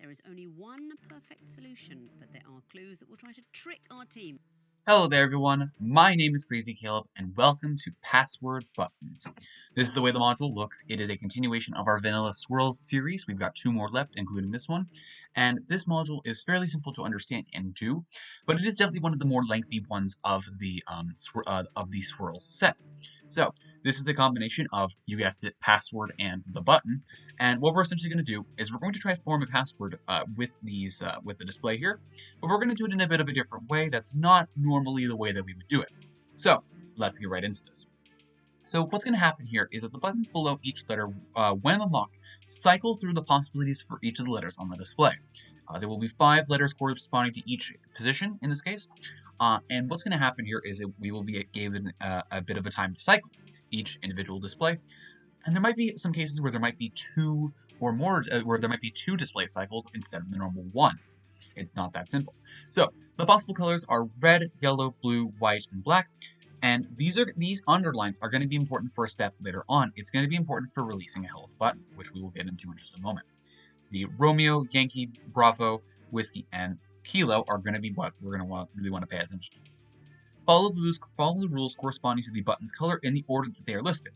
There is only one perfect solution, but there are clues that will try to trick our team. Hello there everyone, my name is Crazy Caleb and welcome to Password Buttons. This is the way the module looks. It is a continuation of our Vanilla Swirls series. We've got 2 more left, including this one. And this module is fairly simple to understand and do, but it is definitely one of the more lengthy ones of the swirls set. So this is a combination of, you guessed it, password and the button. And what we're essentially going to do is we're going to try to form a password with the display here, but we're going to do it in a bit of a different way. That's not normally the way that we would do it. So let's get right into this. So what's going to happen here is that the buttons below each letter, when unlocked, cycle through the possibilities for each of the letters on the display. There will be 5 letters corresponding to each position in this case. And what's going to happen here is that we will be given a bit of a time to cycle each individual display. And there might be some cases where there might be 2 or more, where there might be 2 displays cycled instead of the normal 1. It's not that simple. So the possible colors are red, yellow, blue, white, and black. And these underlines are going to be important for a step later on. It's going to be important for releasing a health button, which we will get into in just a moment. The Romeo, Yankee, Bravo, Whiskey, and Kilo are going to be what we're going to really want to pay attention to. Follow the rules corresponding to the button's color in the order that they are listed.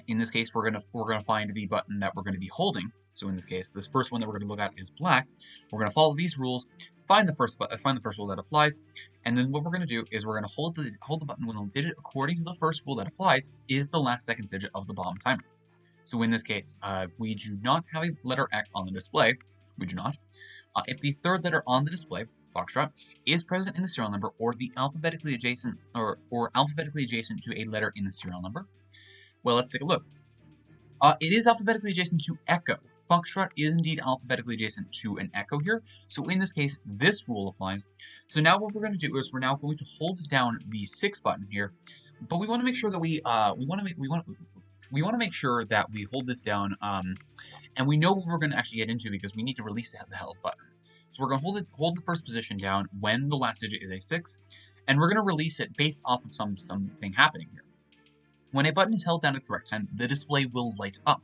In this case, we're gonna find the button that we're going to be holding. So in this case, this first one that we're going to look at is black. We're going to follow these rules, find the first rule that applies, and then what we're going to do is we're going to hold the button when the digit according to the first rule that applies is the last second digit of the bottom timer. So in this case, we do not have a letter X on the display. We do not. If the third letter on the display, Foxtrot, is present in the serial number or alphabetically adjacent to a letter in the serial number. Well, let's take a look. It is alphabetically adjacent to Echo. Foxtrot is indeed alphabetically adjacent to an Echo here. So in this case, this rule applies. So now what we're going to do is we're now going to hold down the 6 button here, but we want to make sure that we want to make sure that we hold this down, and we know what we're going to actually get into because we need to release the held button. So we're going to hold the first position down when the last digit is a 6, and we're going to release it based off of something happening here. When a button is held down at the correct time, the display will light up,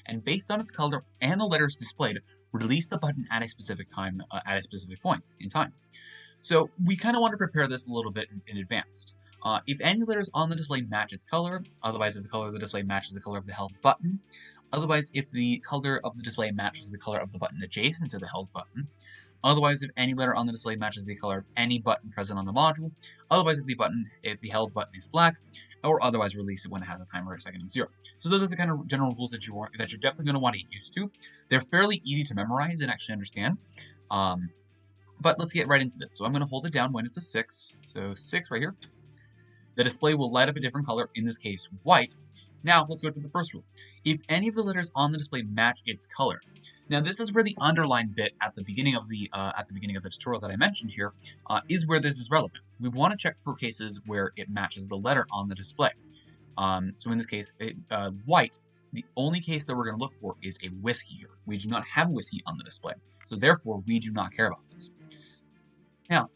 and based on its color and the letters displayed, release the button at a specific time, at a specific point in time. So we kind of want to prepare this a little bit in advance. If any letters on the display match its color, otherwise if the color of the display matches the color of the held button, otherwise if the color of the display matches the color of the button adjacent to the held button, otherwise if any letter on the display matches the color of any button present on the module, otherwise if the held button is black, or otherwise release it when it has a timer second of 0. So those are the kind of general rules that you're definitely going to want to get used to. They're fairly easy to memorize and actually understand. But let's get right into this. So I'm going to hold it down when it's a 6. So 6 right here. The display will light up a different color, in this case white. Now let's go to the first rule. If any of the letters on the display match its color. Now this is where the underline bit at the beginning of the tutorial that I mentioned here is where this is relevant. We want to check for cases where it matches the letter on the display. So in this case, white. The only case that we're going to look for is a whiskey here. We do not have whiskey on the display, so therefore we do not care about this. Now,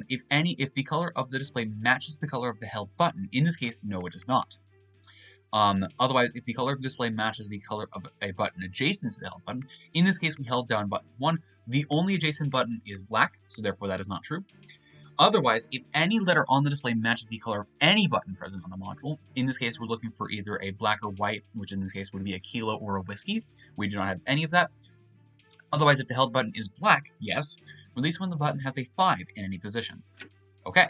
if the color of the display matches the color of the held button, in this case, no, it does not. Otherwise, if the color of the display matches the color of a button adjacent to the held button, in this case we held down button 1, the only adjacent button is black, so therefore that is not true. Otherwise, if any letter on the display matches the color of any button present on the module, in this case we're looking for either a black or white, which in this case would be a Kilo or a Whiskey. We do not have any of that. Otherwise, if the held button is black, yes, release when the button has a 5 in any position. Okay,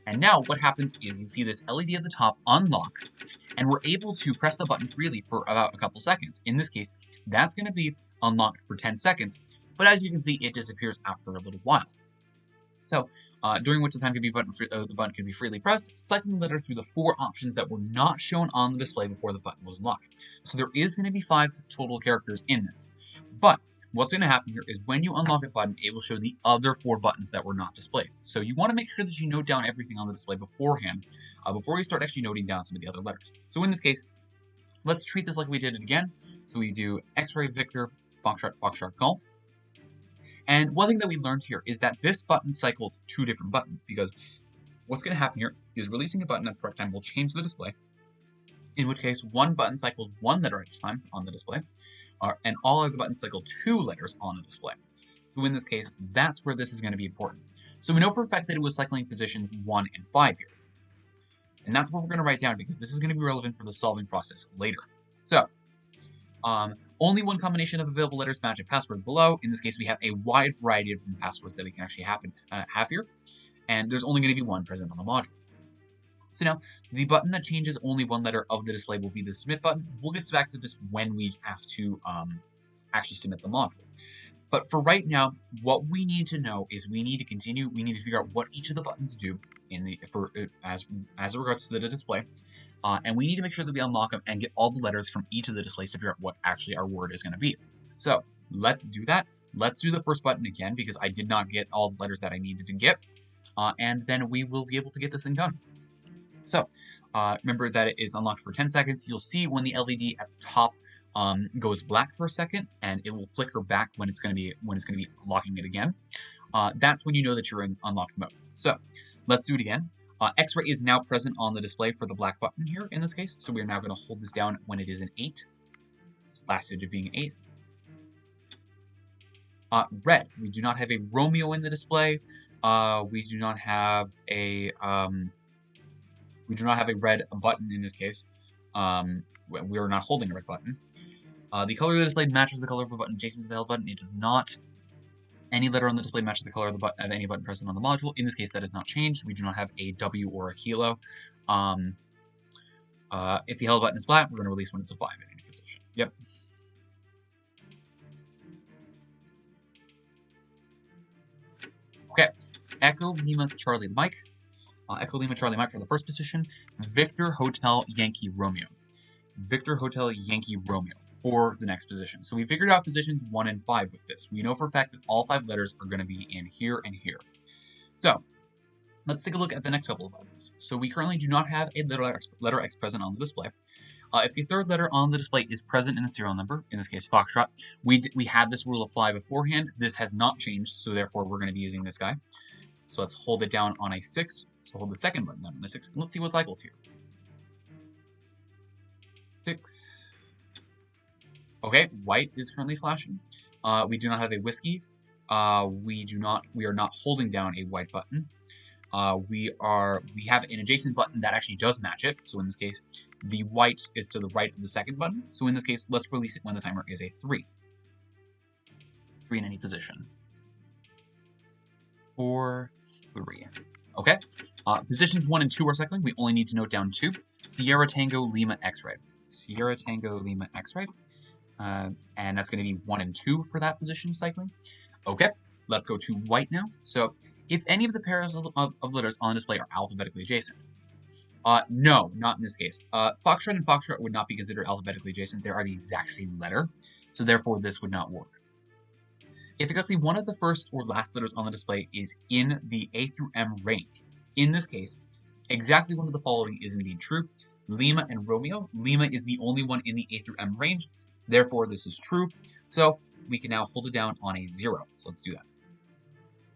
and now what happens is you see this LED at the top unlocks, and we're able to press the button freely for about a couple seconds. In this case, that's going to be unlocked for 10 seconds, but as you can see, it disappears after a little while. So, during which the button could be freely pressed, cycling the letter through the 4 options that were not shown on the display before the button was unlocked. So there is going to be 5 total characters in this, but what's going to happen here is when you unlock a button, it will show the other 4 buttons that were not displayed. So you want to make sure that you note down everything on the display beforehand, before you start actually noting down some of the other letters. So in this case, let's treat this like we did it again. So we do X-ray, Victor, Foxtrot, Golf. And one thing that we learned here is that this button cycled 2 different buttons, because what's going to happen here is releasing a button at the correct time will change the display, in which case one button cycles 1 letter at a time on the display, and all of the buttons cycle 2 letters on the display. So in this case, that's where this is going to be important. So we know for a fact that it was cycling positions 1 and 5 here. And that's what we're going to write down because this is going to be relevant for the solving process later. So, only one combination of available letters match a password below. In this case, we have a wide variety of different passwords that we can actually have here. And there's only going to be one present on the module. So now, the button that changes only one letter of the display will be the submit button. We'll get back to this when we have to actually submit the module. But for right now, what we need to know is we need to figure out what each of the buttons do as regards to the display. And we need to make sure that we unlock them and get all the letters from each of the displays to figure out what actually our word is going to be. So let's do that. Let's do the first button again because I did not get all the letters that I needed to get. And then we will be able to get this thing done. So remember that it is unlocked for 10 seconds. You'll see when the LED at the top goes black for a second, and it will flicker back when it's going to be locking it again. That's when you know that you're in unlocked mode. So let's do it again. X-ray is now present on the display for the black button here in this case. So we are now going to hold this down when it is an 8. Last digit being 8. Red. We do not have a Romeo in the display. We do not have a red button in this case. We are not holding a red button. The color of the display matches the color of the button adjacent to the held button. It does not. Any letter on the display matches the color of any button present on the module. In this case, that is not changed. We do not have a W or a kilo. If the held button is black, we're going to release when it's a 5 in any position. Yep. Okay. Echo Lima Charlie Mike. Echo Lima Charlie Mike for the first position. Victor Hotel Yankee Romeo. Victor Hotel Yankee Romeo for the next position. So we figured out positions 1 and 5 with this. We know for a fact that all 5 letters are going to be in here and here. So let's take a look at the next couple of buttons. So we currently do not have a letter X present on the display. If the third letter on the display is present in the serial number, in this case Foxtrot, we had this rule apply beforehand. This has not changed, so therefore we're going to be using this guy. So let's hold it down on a 6. So hold the second button down on a 6, and let's see what cycles here. 6. Okay, white is currently flashing. We do not have a whiskey. We are not holding down a white button. We have an adjacent button that actually does match it. So in this case, the white is to the right of the second button. So in this case, let's release it when the timer is a 3. 3 in any position. 4, 3. Okay. Positions 1 and 2 are cycling. We only need to note down 2. Sierra Tango Lima X-Ray. Sierra Tango Lima X-Ray. And that's going to be 1 and 2 for that position cycling. Okay, let's go to white now. So if any of the pairs of letters on the display are alphabetically adjacent. No, not in this case. Foxtrot and Foxtrot would not be considered alphabetically adjacent. They are the exact same letter. So therefore, this would not work. If exactly one of the first or last letters on the display is in the A through M range, in this case, exactly one of the following is indeed true. Lima and Romeo. Lima is the only one in the A through M range. Therefore, this is true. So we can now hold it down on a 0. So let's do that.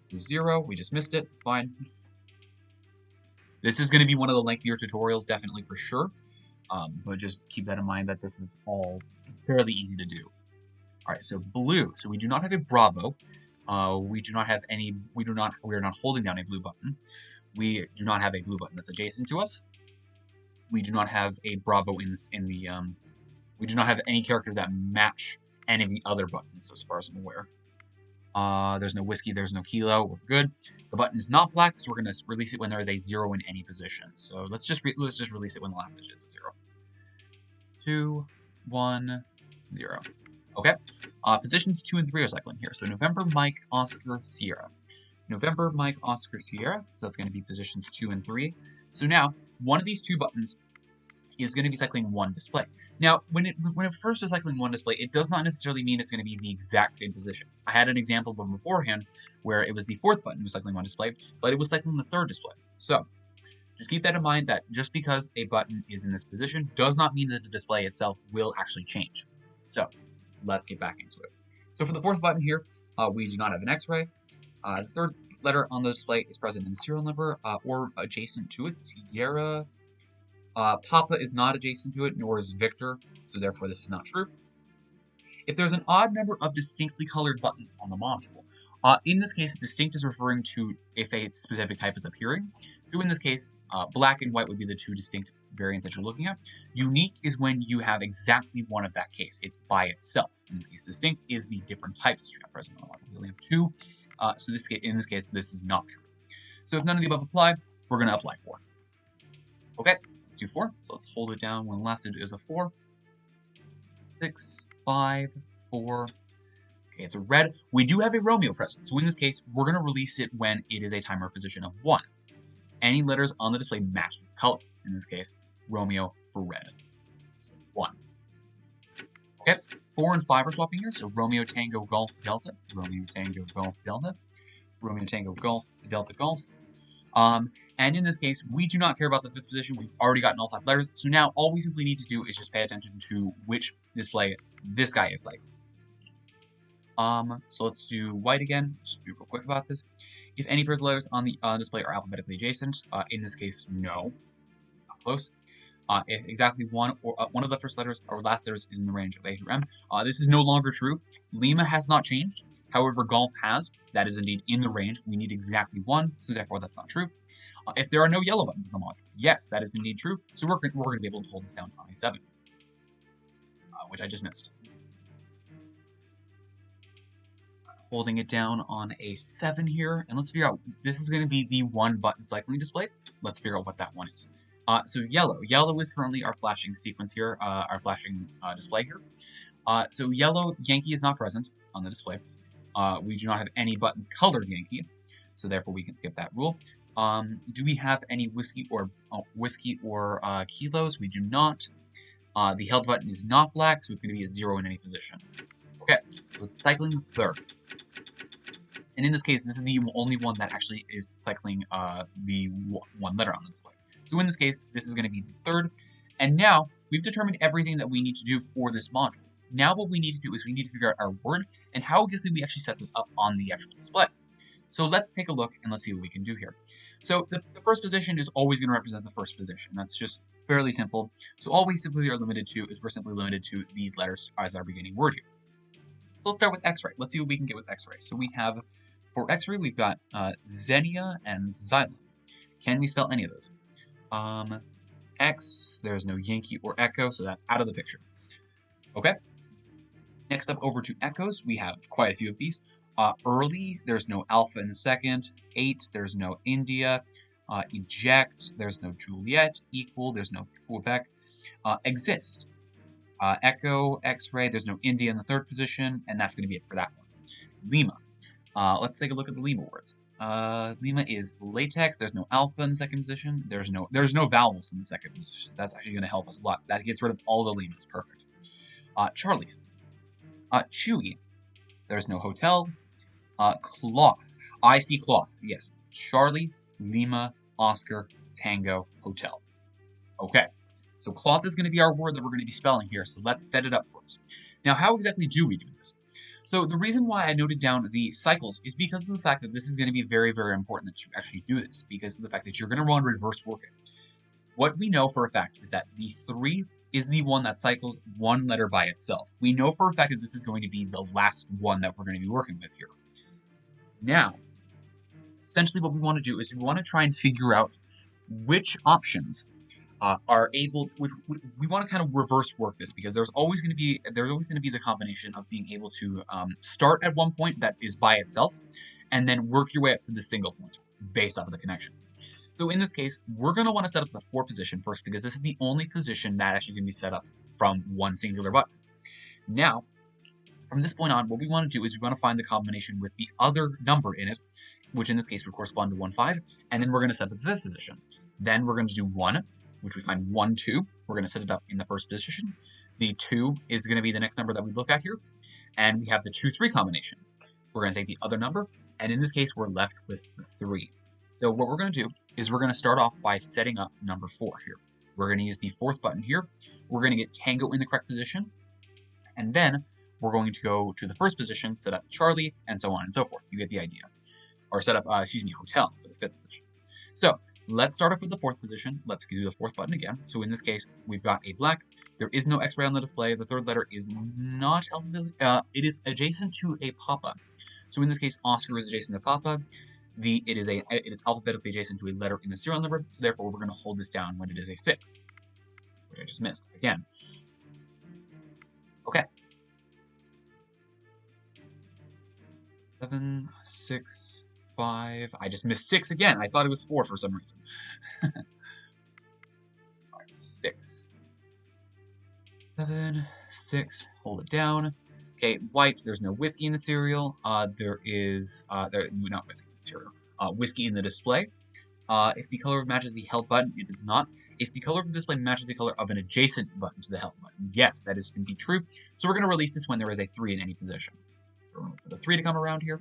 So 0, we just missed it. It's fine. This is going to be one of the lengthier tutorials, definitely for sure. But just keep that in mind that this is all fairly easy to do. All right, so blue. So we do not have a Bravo. We are not holding down a blue button. We do not have a blue button that's adjacent to us. We do not have a Bravo we do not have any characters that match any of the other buttons, as far as I'm aware. There's no whiskey, there's no kilo, we're good. The button is not black, so we're going to release it when there is a 0 in any position. So let's just release it when the last digit is 0. 2, 1, 0. Okay. Positions 2 and 3 are cycling here. So November, Mike, Oscar, Sierra. November, Mike, Oscar, Sierra. So that's going to be positions 2 and 3. So now, one of these 2 buttons is going to be cycling 1 display. Now, when it first is cycling 1 display, it does not necessarily mean it's going to be the exact same position. I had an example beforehand where it was the 4th button was cycling 1 display, but it was cycling the 3rd display. So, just keep that in mind that just because a button is in this position does not mean that the display itself will actually change. So, let's get back into it. So for the 4th button here, we do not have an X-ray. The 3rd letter on the display is present in the serial number or adjacent to it, Sierra. Papa is not adjacent to it, nor is Victor, so therefore this is not true. If there's an odd number of distinctly colored buttons on the module, In this case, distinct is referring to if a specific type is appearing. So in this case, black and white would be the two distinct variants that you're looking at. Unique is when you have exactly one of that case. It's by itself. In this case, distinct is the different types that you have present on the module. We only have two. So in this case, this is not true. So if none of the above apply, we're going to apply 4. Okay, let's do 4. So let's hold it down when the last digit is a 4. 6, 5, 4. Okay, it's a red. We do have a Romeo present. So in this case, we're going to release it when it is a timer position of 1. Any letters on the display match its color. In this case, Romeo for red. So 1. Okay, 4 and 5 are swapping here. So Romeo, Tango, Golf, Delta. Romeo, Tango, Golf, Delta. Romeo, Tango, Golf, Delta, Golf. And in this case, we do not care about the 5th position. We've already gotten all 5 letters. So now all we simply need to do is just pay attention to which display this guy is cycling. So let's do white again. Just be real quick about this. If any pairs of letters on the display are alphabetically adjacent, in this case, no. Not close. If exactly one of the first letters or last letters is in the range of A through M, this is no longer true. Lima has not changed. However, golf has. That is indeed in the range. We need exactly 1, so therefore that's not true. If there are no yellow buttons in the module, yes, that is indeed true. So we're going to be able to hold this down on a 7, which I just missed. Holding it down on a 7 here, and let's figure out, this is going to be the 1 button cycling display. Let's figure out what that one is. So yellow is currently our flashing sequence here, our flashing display here. So yellow, Yankee is not present on the display. We do not have any buttons colored Yankee, so therefore we can skip that rule. Do we have any whiskey or kilos? We do not. The held button is not black, so it's going to be a 0 in any position. Okay, so it's cycling third. And in this case, this is the only one that actually is cycling the 1 letter on the display. So in this case, this is going to be the 3rd. And now we've determined everything that we need to do for this module. Now what we need to do is we need to figure out our word and how exactly we actually set this up on the actual display. So let's take a look and let's see what we can do here. So the first position is always going to represent the first position. That's just fairly simple. So all we simply are limited to is we're simply limited to these letters as our beginning word here. So let's start with X-ray. Let's see what we can get with X-ray. So we have, for X-ray, we've got Xenia and Xylem. Can we spell any of those? X, there's no Yankee or Echo, so that's out of the picture. Okay. Next up over to echoes, we have quite a few of these. Early, there's no alpha in the second. 8, there's no India. Eject, there's no Juliet. Equal, there's no Quebec. Exist, Echo, X-ray, there's no India in the 3rd position, and that's going to be it for that one. Lima, let's take a look at the Lima words. Lima is latex, there's no alpha in the 2nd position. There's no vowels in the 2nd position. That's actually going to help us a lot. That gets rid of all the Limas, perfect. Charlie's. Chewy, there's no hotel. Cloth. I see cloth. Yes. Charlie, Lima, Oscar, Tango, Hotel. Okay. So cloth is going to be our word that we're going to be spelling here. So let's set it up for us. Now, how exactly do we do this? So the reason why I noted down the cycles is because of the fact that this is going to be very, very important that you actually do this. Because of the fact that you're going to run reverse working. What we know for a fact is that the 3 is the one that cycles 1 letter by itself. We know for a fact that this is going to be the last one that we're going to be working with here. Now, essentially what we want to do is we want to try and figure out which options are able. We want to kind of reverse work this because there's always going to be the combination of being able to start at one point that is by itself, and then work your way up to the single point based off of the connections. So in this case, we're going to want to set up the 4 position first because this is the only position that actually can be set up from one singular button. Now, from this point on, what we want to do is we want to find the combination with the other number in it, which in this case would correspond to 1, 5, and then we're going to set up the 5th position. Then we're going to do 1, which we find 1, 2. We're going to set it up in the 1st position. The 2 is going to be the next number that we look at here, and we have the 2, 3 combination. We're going to take the other number, and in this case, we're left with the 3. So what we're going to do is we're going to start off by setting up number 4 here. We're going to use the 4th button here. We're going to get Tango in the correct position, and then we're going to go to the 1st position, set up Charlie, and so on and so forth. You get the idea. Or set up, Hotel for the 5th position. So let's start off with the 4th position. Let's do the 4th button again. So in this case, we've got a black. There is no X-ray on the display. The 3rd letter is not alphabetically. It is adjacent to a papa. So in this case, Oscar is adjacent to Papa. It is alphabetically adjacent to a letter in the serial number, so therefore we're going to hold this down when it is a 6, which I just missed again. Okay. 7, 6, 5. I just missed 6 again. I thought it was 4 for some reason. Alright, so 6. 7, 6. Hold it down. Okay, white. There's no whiskey in the cereal. There is not whiskey in the cereal. Whiskey in the display. If the color matches the held button, it does not. If the color of the display matches the color of an adjacent button to the held button, yes, that is indeed true. So we're going to release this when there is a 3 in any position. So we're going to wait for the 3 to come around here.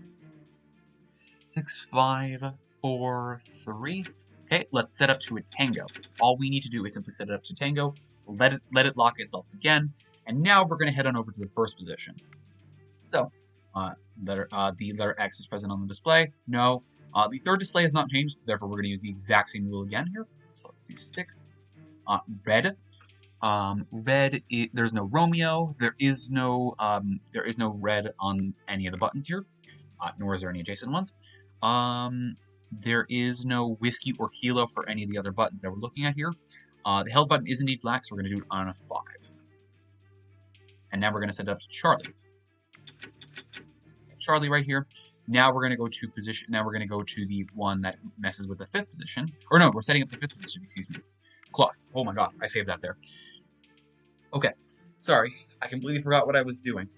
6, 5, 4, 3. Okay, let's set up to a tango. So all we need to do is simply set it up to tango, let it lock itself again, and now we're going to head on over to the first position. So, the letter X is present on the display. No. The third display has not changed, therefore we're going to use the exact same rule again here. So let's do 6. Red. There's no Romeo. There is no red on any of the buttons here, nor is there any adjacent ones. There is no whiskey or kilo for any of the other buttons that we're looking at here. The held button is indeed black, so we're going to do it on a 5. And now we're going to set it up to Charlie. Charlie right here. Now we're going to go to position. Now we're going to go to the one that messes with the 5th position. Or no, we're setting up the 5th position. Excuse me. Cloth. Oh my god, I saved that there. Okay, sorry, I completely forgot what I was doing.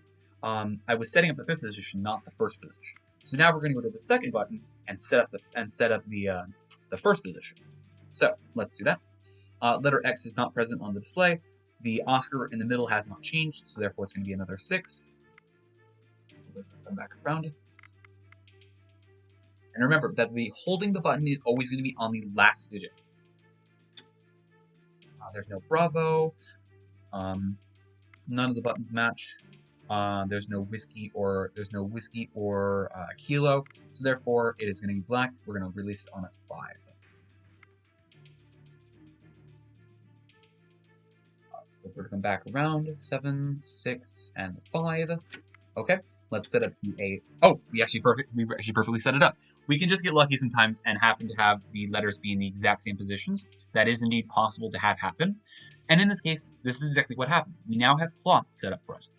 I was setting up the 5th position, not the 1st position. So now we're going to go to the 2nd button and set up the 1st position. So let's do that. Letter X is not present on the display. The Oscar in the middle has not changed, so therefore it's going to be another 6. Come back around. And remember that the holding the button is always going to be on the last digit. There's no Bravo. None of the buttons match. There's no whiskey or kilo, so therefore it is going to be black. We're going to release it on a 5. So we're going to come back around 7, 6, and 5. Okay, let's set up to a. Oh, we actually perfectly set it up. We can just get lucky sometimes and happen to have the letters be in the exact same positions. That is indeed possible to have happen. And in this case, this is exactly what happened. We now have cloth set up for us.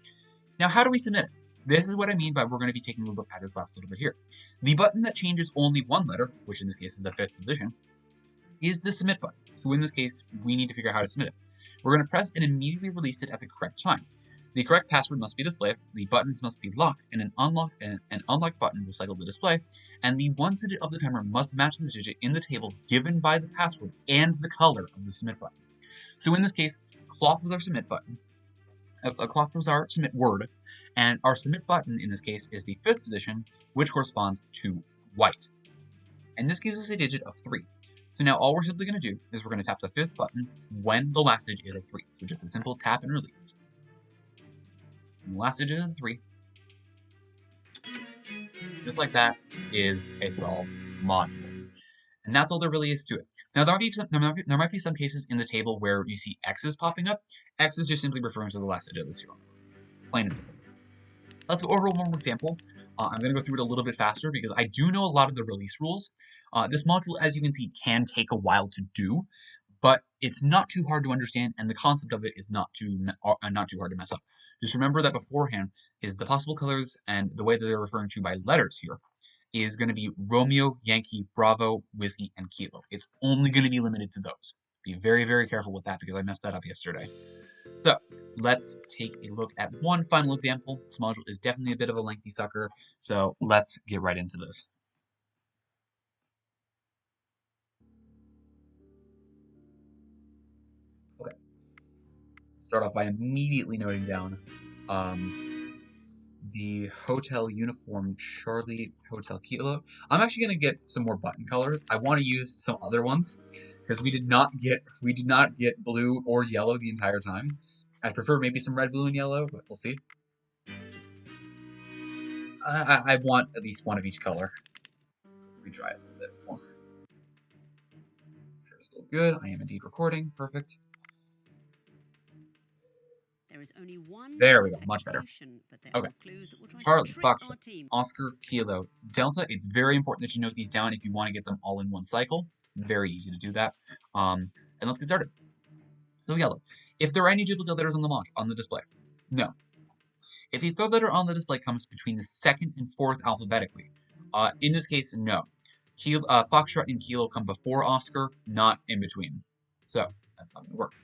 Now, how do we submit it? This is what I mean by we're going to be taking a look at this last little bit here. The button that changes only one letter, which in this case is the 5th position, is the submit button. So in this case, we need to figure out how to submit it. We're going to press and immediately release it at the correct time. The correct password must be displayed, the buttons must be locked, and an unlocked button will cycle the display, and the 1 digit of the timer must match the digit in the table given by the password and the color of the submit button. So in this case, cloth was our submit button, cloth was our submit word, and our submit button in this case is the 5th position, which corresponds to white. And this gives us a digit of 3. So now all we're simply going to do is we're going to tap the 5th button when the last digit is a 3. So just a simple tap and release. And the last digit is a 3. Just like that is a solved module. And that's all there really is to it. Now, there might be some cases in the table where you see X's popping up. X is just simply referring to the last digit of the serial number. Plain and simple. Let's go over one more example. I'm going to go through it a little bit faster because I do know a lot of the release rules. This module, as you can see, can take a while to do, but it's not too hard to understand, and the concept of it is not too hard to mess up. Just remember that beforehand is the possible colors and the way that they're referring to by letters here is going to be Romeo, Yankee, Bravo, Whiskey, and Kilo. It's only going to be limited to those. Be very, very careful with that because I messed that up yesterday. So let's take a look at one final example. This module is definitely a bit of a lengthy sucker, so let's get right into this. Okay. Start off by immediately noting down the hotel uniform Charlie Hotel Kilo. I'm actually going to get some more button colors. I want to use some other ones because we did not get blue or yellow the entire time. I prefer maybe some red, blue, and yellow, but we'll see. I want at least one of each color. Let me try it a little bit more. Sure, still good. I am indeed recording. Perfect. There is only one There we go, perfect much better. solution, but there Okay. are clues that will try Charlie, to trick our Foxtrot, team. Oscar, Kilo, Delta. It's very important that you note these down if you want to get them all in one cycle. Very easy to do that. And let's get started. So yellow. If there are any duplicate letters on the display, no. If the third letter on the display comes between the second and fourth alphabetically, in this case, no. Foxtrot and Kilo come before Oscar, not in between. So that's not going to work.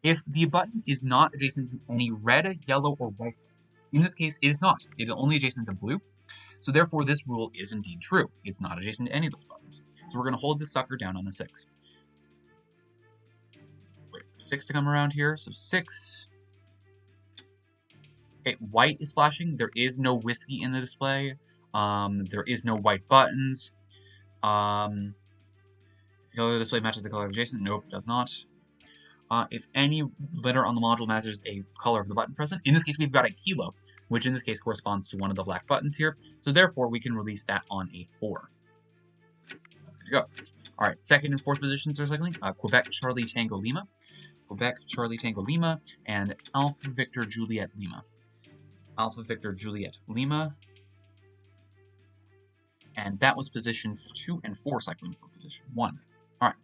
If the button is not adjacent to any red, yellow, or white, in this case, it is not. It is only adjacent to blue. So therefore, this rule is indeed true. It's not adjacent to any of those buttons. So we're going to hold this sucker down on a 6. Wait for 6 to come around here. So 6. Okay, white is flashing. There is no whiskey in the display. There is no white buttons. The color of the display matches the color of adjacent. Nope, it does not. If any letter on the module matches a color of the button present, in this case we've got a Kilo, which in this case corresponds to one of the black buttons here, so therefore we can release that on a 4. That's good to go. Alright, second and fourth positions are cycling, Quebec, Charlie, Tango, Lima, Quebec, Charlie, Tango, Lima, and Alpha, Victor, Juliet, Lima. Alpha, Victor, Juliet, Lima, and that was positions 2 and 4 cycling for position 1. Alright.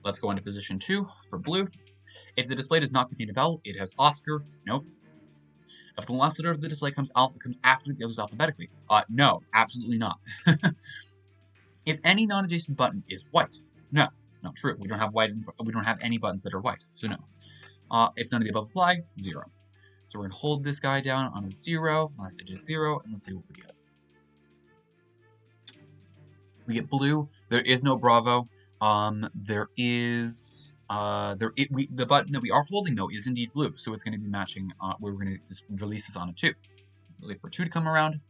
Let's go into position 2 for blue. If the display does not contain a vowel, it has Oscar. Nope. If the last letter of the display comes after the others alphabetically, no, absolutely not. If any non-adjacent button is white, no, not true. We don't have any buttons that are white, so no. If none of the above apply, 0. So we're gonna hold this guy down on a 0. Last digit 0, and let's see what we get. We get blue. There is no Bravo. The button that we are holding though is indeed blue, so it's going to be matching. We're going to just release this on a 2. So wait for 2 to come around,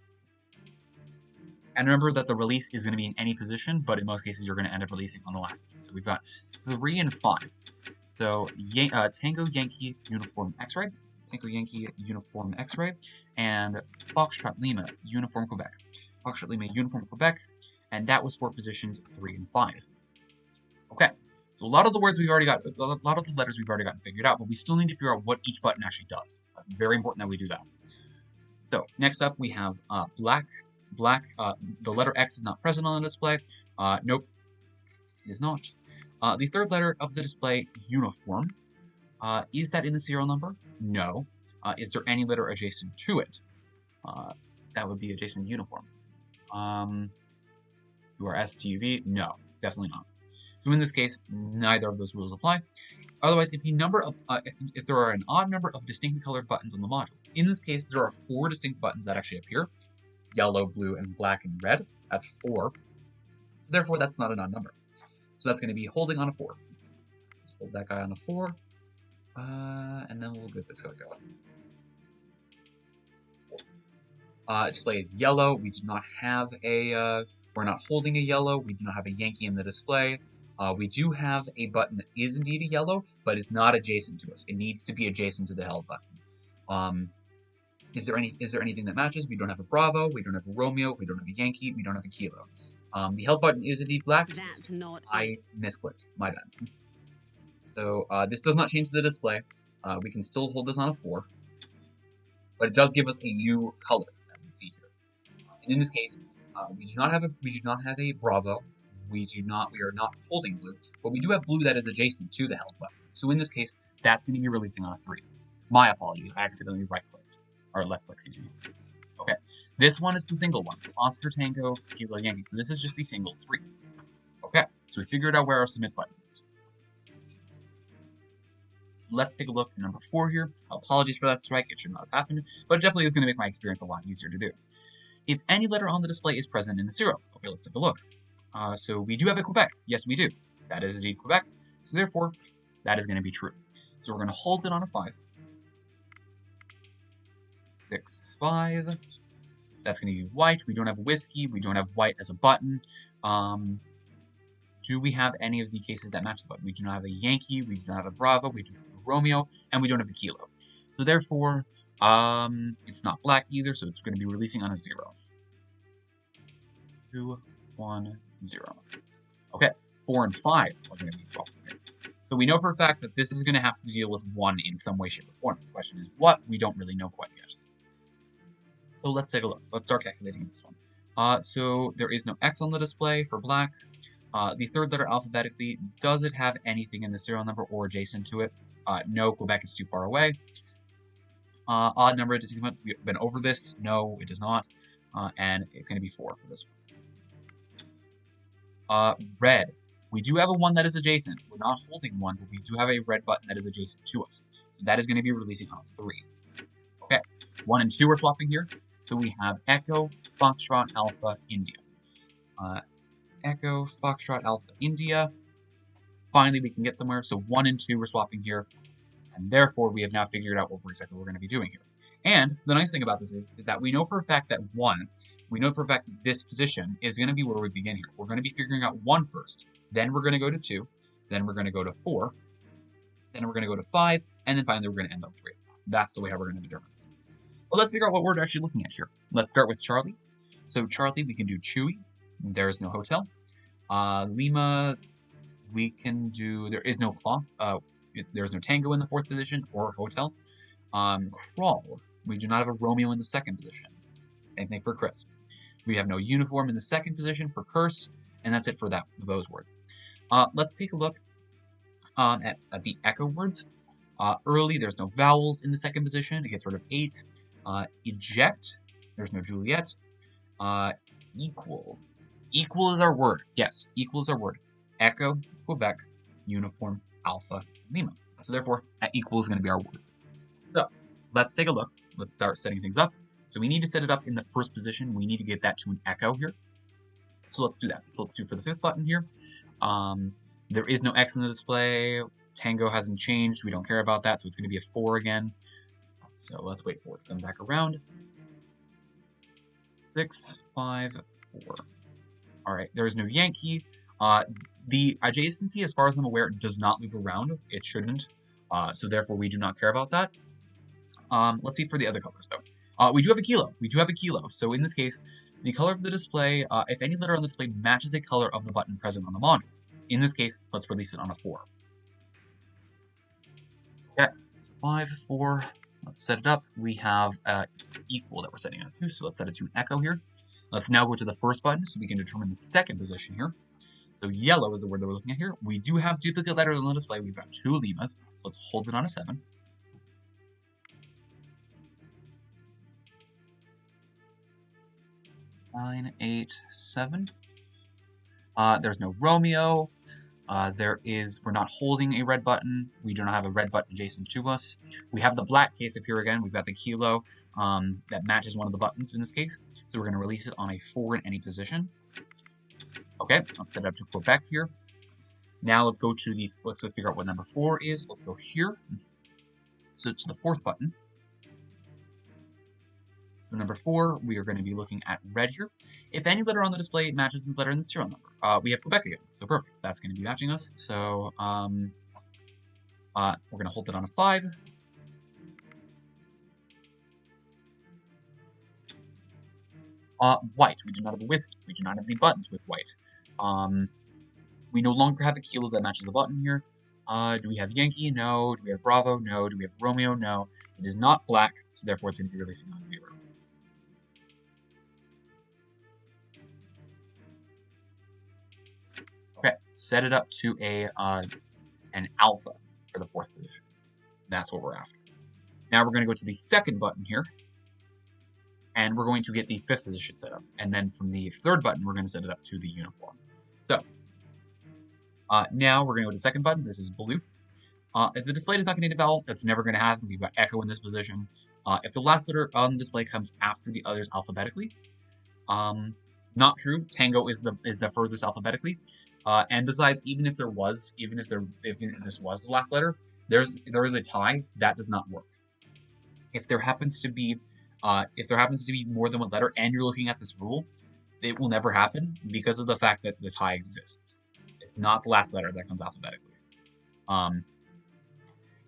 and remember that the release is going to be in any position, but in most cases you're going to end up releasing on the last one. So we've got 3 and 5. So Tango Yankee Uniform X-ray, Tango Yankee Uniform X-ray, and Foxtrot Lima Uniform Quebec, Foxtrot Lima Uniform Quebec, and that was for positions 3 and 5. Okay, so a lot of the letters we've already gotten figured out, but we still need to figure out what each button actually does. It's very important that we do that. So next up we have black. The letter X is not present on the display. Nope, it is not. The third letter of the display, uniform. Is that in the serial number? No. Is there any letter adjacent to it? That would be adjacent to uniform. URS, no, definitely not. So in this case, neither of those rules apply. Otherwise, if there are an odd number of distinctly colored buttons on the module, in this case, there are 4 distinct buttons that actually appear: yellow, blue, and black and red. That's 4. So therefore, that's not an odd number. So that's going to be holding on a 4. Let's hold that guy on a 4, and then we'll get this guy going. Display is yellow. We do not have a. We're not holding a yellow. We do not have a Yankee in the display. We do have a button that is indeed a yellow, but it's not adjacent to us. It needs to be adjacent to the held button. Is there anything that matches? We don't have a Bravo. We don't have a Romeo. We don't have a Yankee. We don't have a Kilo. The held button is indeed black. That's not. I misclicked. My bad. So this does not change the display. We can still hold this on a 4, but it does give us a new color that we see here. And in this case, we do not have a Bravo. We are not holding blue, but we do have blue that is adjacent to the held button. So in this case, that's going to be releasing on a 3. My apologies, I accidentally right-clicked, or left-clicked, excuse me. Okay, this one is the single one, so Oscar, Tango, Kilo, Yankee. So this is just the single 3. Okay, so we figured out where our submit button is. Let's take a look at number 4 here. Apologies for that strike, it should not have happened, but it definitely is going to make my experience a lot easier to do. If any letter on the display is present in the serial. Okay, let's take a look. So we do have a Quebec. Yes, we do. That is indeed Quebec. So therefore, that is going to be true. So we're going to hold it on a 5. 6, 5. That's going to be white. We don't have whiskey. We don't have white as a button. Do we have any of the cases that match the button? We do not have a Yankee. We do not have a Bravo. We do not have a Romeo. And we don't have a Kilo. So therefore, it's not black either. So it's going to be releasing on a 0. 2, 1, 0. Okay, 4 and 5 are going to be swapped here. So we know for a fact that this is going to have to deal with 1 in some way, shape, or form. The question is what? We don't really know quite yet. So let's take a look. Let's start calculating this one. So there is no X on the display for black. The third letter alphabetically, does it have anything in the serial number or adjacent to it? No, Quebec is too far away. Odd number adjacent, we've been over this. No, it does not. And it's going to be 4 for this one. Red. We do have a 1 that is adjacent. We're not holding 1, but we do have a red button that is adjacent to us. So that is going to be releasing on a 3. Okay, 1 and 2 are swapping here. So we have Echo, Foxtrot, Alpha, India. Echo, Foxtrot, Alpha, India. Finally, we can get somewhere. So 1 and 2 we're swapping here. And therefore, we have now figured out what exactly we're going to be doing here. And the nice thing about this is that we know for a fact that 1, we know for a fact that this position is going to be where we begin here. We're going to be figuring out 1 first. Then we're going to go to 2. Then we're going to go to 4. Then we're going to go to 5. And then finally, we're going to end on 3. That's the way how we're going to determine this. Well, let's figure out what we're actually looking at here. Let's start with Charlie. So Charlie, we can do Chewy. There is no hotel. Lima, we can do, there is no cloth. There's no tango in the 4th position or hotel. Crawl, we do not have a Romeo in the 2nd position. Same thing for Chris. We have no uniform in the 2nd position for curse, and that's it for those words. Let's take a look at the echo words. Early, there's no vowels in the 2nd position. It gets rid of 8. Eject, there's no Juliet. Equal. Equal is our word. Yes, equal is our word. Echo, Quebec, uniform, Alpha, Lima. So therefore, equal is going to be our word. So let's take a look. Let's start setting things up. So we need to set it up in the 1st position. We need to get that to an echo here. So let's do that. So let's do for the 5th button here. There is no X in the display. Tango hasn't changed. We don't care about that. So it's going to be a 4 again. So let's wait for it to come back around. 6, 5, 4. All right. There is no Yankee. The adjacency, as far as I'm aware, does not loop around. It shouldn't. So therefore, we do not care about that. Let's see for the other colors, though. We do have a kilo. We do have a kilo. So in this case, the color of the display, if any letter on the display matches a color of the button present on the module. In this case, let's release it on a 4. Okay, so 5, 4. Let's set it up. We have equal that we're setting it to, so let's set it to an echo here. Let's now go to the 1st button so we can determine the 2nd position here. So yellow is the word that we're looking at here. We do have duplicate letters on the display. We've got 2 Limas. Let's hold it on a 7. Nine, 8, 7. There's no Romeo. We're not holding a red button. We do not have a red button adjacent to us. We have the black case up here again. We've got the kilo that matches one of the buttons in this case. So we're going to release it on a 4 in any position. Okay, let's set it up to Quebec here. Now let's go figure out what number 4 is. Let's go here. So to the 4th button. So number 4, we are going to be looking at red here. If any letter on the display matches the letter in the serial number, we have Quebec again. So perfect. That's going to be matching us. So we're going to hold it on a 5. White. We do not have a whiskey. We do not have any buttons with white. We no longer have a kilo that matches the button here. Do we have Yankee? No. Do we have Bravo? No. Do we have Romeo? No. It is not black, so therefore it's going to be releasing on 0. Okay, set it up to an alpha for the 4th position. That's what we're after. Now we're going to go to the 2nd button here. And we're going to get the 5th position set up. And then from the 3rd button, we're going to set it up to the uniform. So, now we're going to go to the 2nd button. This is blue. If the display does not contain a vowel, that's never going to happen. We've got echo in this position. If the last letter on the display comes after the others alphabetically, not true. Tango is the furthest alphabetically. And besides, even if this was the last letter, there is a tie. That does not work. If there happens to be more than one letter and you're looking at this rule, it will never happen because of the fact that the tie exists. It's not the last letter that comes alphabetically.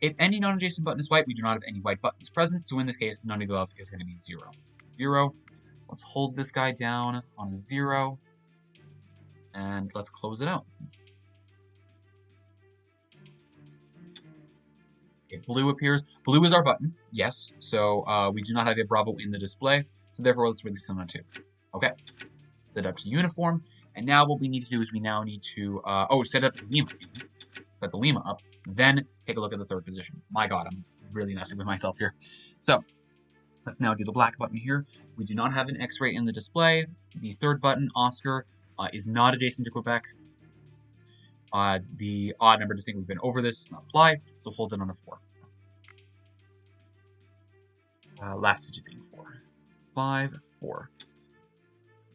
If any non-adjacent button is white, we do not have any white buttons present, so in this case, none of the above is going to be 0. 0. Let's hold this guy down on a 0, and let's close it out. Okay, blue appears. Blue is our button, yes. So we do not have a Bravo in the display, so therefore let's release it on a 2. Okay, set up to uniform, and now what we need to do is we now need to, set up the Lima, excuse me. Set the Lima up, then take a look at the third position. My god, I'm really messing with myself here. So, let's now do the black button here. We do not have an X-ray in the display. The third button, Oscar, is not adjacent to Quebec. The odd number distinct, we've been over this, does not apply, so hold it on a 4. Last digit being 4. 5, 4.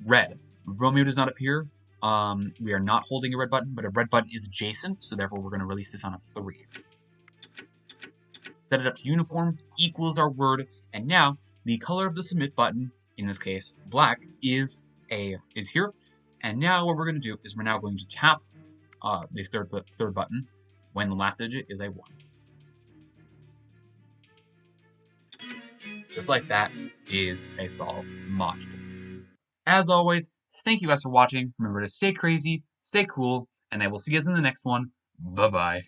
Red. Romeo does not appear. We are not holding a red button, but a red button is adjacent, so therefore we're going to release this on a 3. Set it up to uniform, equals our word, and now the color of the submit button, in this case black, is here. And now what we're going to do is we're now going to tap the third button when the last digit is a 1. Just like that is a solved module. As always, thank you guys for watching. Remember to stay crazy, stay cool, and I will see you guys in the next one. Bye-bye.